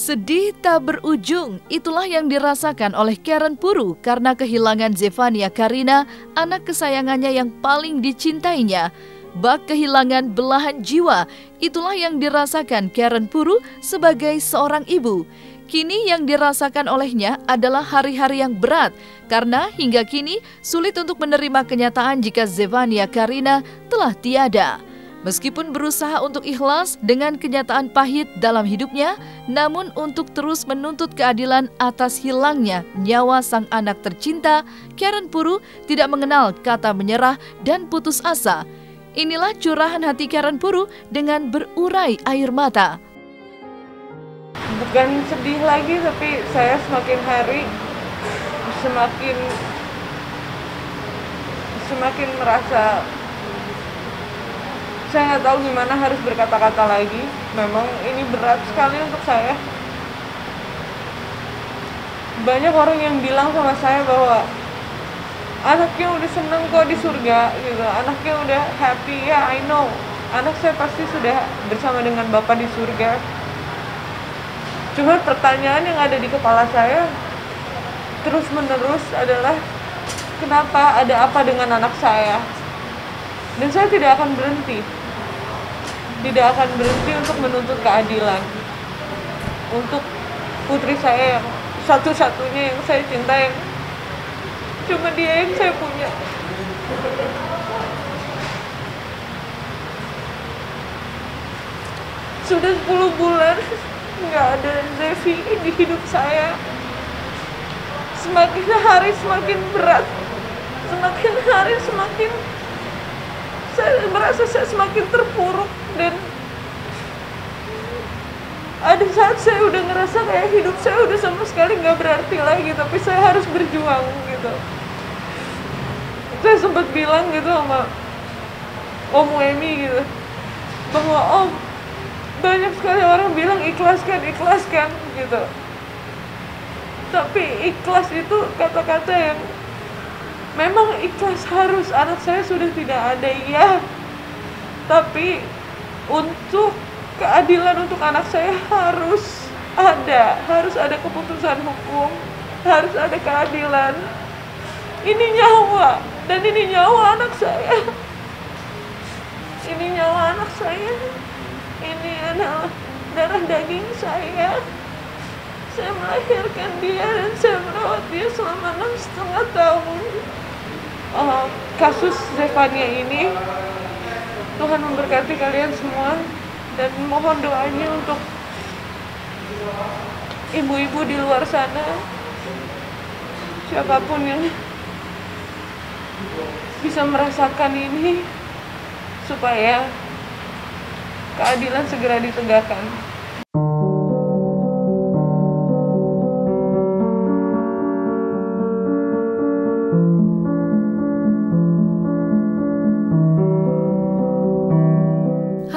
Sedih tak berujung, itulah yang dirasakan oleh Karen Puru karena kehilangan Zefania Karina, anak kesayangannya yang paling dicintainya. Bak kehilangan belahan jiwa, itulah yang dirasakan Karen Puru sebagai seorang ibu. Kini yang dirasakan olehnya adalah hari-hari yang berat, karena hingga kini sulit untuk menerima kenyataan jika Zefania Karina telah tiada. Meskipun berusaha untuk ikhlas dengan kenyataan pahit dalam hidupnya, namun untuk terus menuntut keadilan atas hilangnya nyawa sang anak tercinta, Karen Puru tidak mengenal kata menyerah dan putus asa. Inilah curahan hati Karen Puru dengan berurai air mata. Bukan sedih lagi, tapi saya semakin hari semakin merasa saya nggak tahu gimana harus berkata-kata lagi. Memang ini berat sekali untuk saya. Banyak orang yang bilang sama saya bahwa anaknya udah seneng kok di surga gitu, anaknya udah happy. Ya, I know, anak saya pasti sudah bersama dengan Bapa di surga. Cuma pertanyaan yang ada di kepala saya terus menerus adalah kenapa, ada apa dengan anak saya? Dan saya tidak akan berhenti untuk menuntut keadilan untuk putri saya yang satu-satunya yang saya cinta, yang cuma dia yang saya punya. Sudah 10 bulan nggak ada Zevi di hidup saya. Semakin hari semakin berat, semakin hari semakin saya merasa saya semakin terpuruk. Dan ada saat saya udah ngerasa kayak hidup saya udah sama sekali nggak berarti lagi, tapi saya harus berjuang gitu. Saya sempat bilang gitu sama Om Wemi gitu, bahwa Om, banyak sekali orang bilang ikhlaskan gitu, tapi ikhlas itu kata-kata yang memang ikhlas. Harus, anak saya sudah tidak ada, ya, tapi untuk keadilan untuk anak saya harus ada keputusan hukum, harus ada keadilan. Ini nyawa, dan ini nyawa anak saya. Ini nyawa anak saya. Ini adalah darah daging saya. Saya melahirkan dia dan saya merawat dia selama 6,5 tahun. Kasus Zefania ini, Tuhan memberkati kalian semua, dan mohon doanya untuk ibu-ibu di luar sana, siapapun yang bisa merasakan ini, supaya keadilan segera ditegakkan.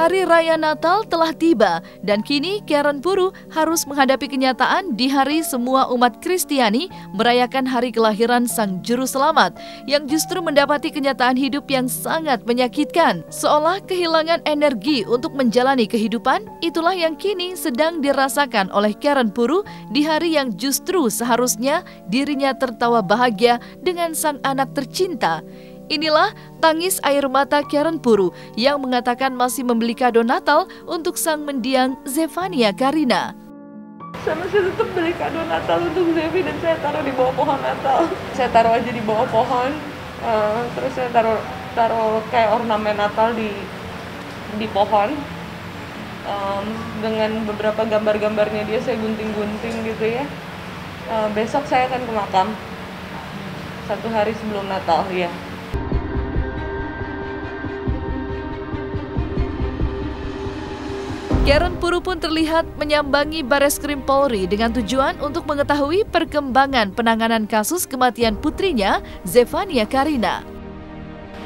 Hari Raya Natal telah tiba dan kini Karen Puru harus menghadapi kenyataan di hari semua umat Kristiani merayakan hari kelahiran Sang Juru Selamat yang justru mendapati kenyataan hidup yang sangat menyakitkan. Seolah kehilangan energi untuk menjalani kehidupan, itulah yang kini sedang dirasakan oleh Karen Puru di hari yang justru seharusnya dirinya tertawa bahagia dengan sang anak tercinta. Inilah tangis air mata Karen Puru yang mengatakan masih membeli kado Natal untuk sang mendiang Zefania Karina. Saya masih tetap beli kado Natal untuk Zevi dan saya taruh di bawah pohon Natal. Saya taruh aja di bawah pohon, terus saya taruh kayak ornamen Natal di pohon, dengan beberapa gambar-gambarnya dia saya gunting-gunting gitu ya. Besok saya akan ke makam 1 hari sebelum Natal ya. Karen Puru pun terlihat menyambangi Bareskrim Polri dengan tujuan untuk mengetahui perkembangan penanganan kasus kematian putrinya, Zefania Karina.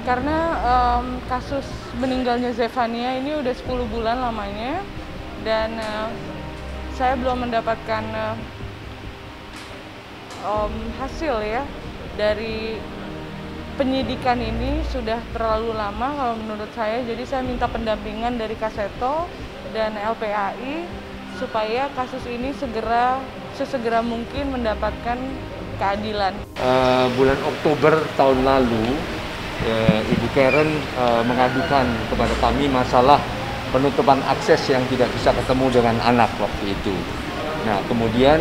Karena kasus meninggalnya Zefania ini udah 10 bulan lamanya, dan saya belum mendapatkan hasil ya dari penyidikan ini. Sudah terlalu lama kalau menurut saya, jadi saya minta pendampingan dari Kaseto dan LPAI supaya kasus ini sesegera mungkin mendapatkan keadilan. Bulan Oktober tahun lalu, Ibu Karen mengadukan kepada kami masalah penutupan akses yang tidak bisa ketemu dengan anak waktu itu. Nah, kemudian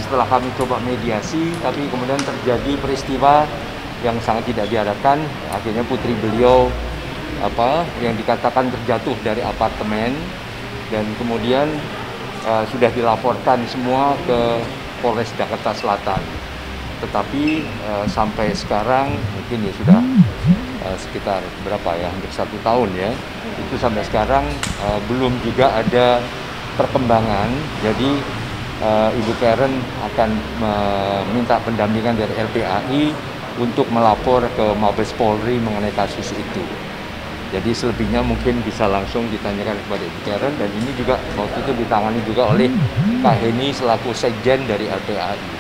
setelah kami coba mediasi, tapi kemudian terjadi peristiwa yang sangat tidak diharapkan. Akhirnya putri beliau yang dikatakan terjatuh dari apartemen, dan kemudian sudah dilaporkan semua ke Polres Jakarta Selatan. Tetapi sampai sekarang mungkin ya sudah sekitar berapa ya, hampir 1 tahun ya, itu sampai sekarang belum juga ada perkembangan. Jadi Ibu Karen akan meminta pendampingan dari LPAI untuk melapor ke Mabes Polri mengenai kasus itu. Jadi selebihnya mungkin bisa langsung ditanyakan kepada Ibu Karen, dan ini juga waktu itu ditangani juga oleh Kak Heni selaku sekjen dari LPAI.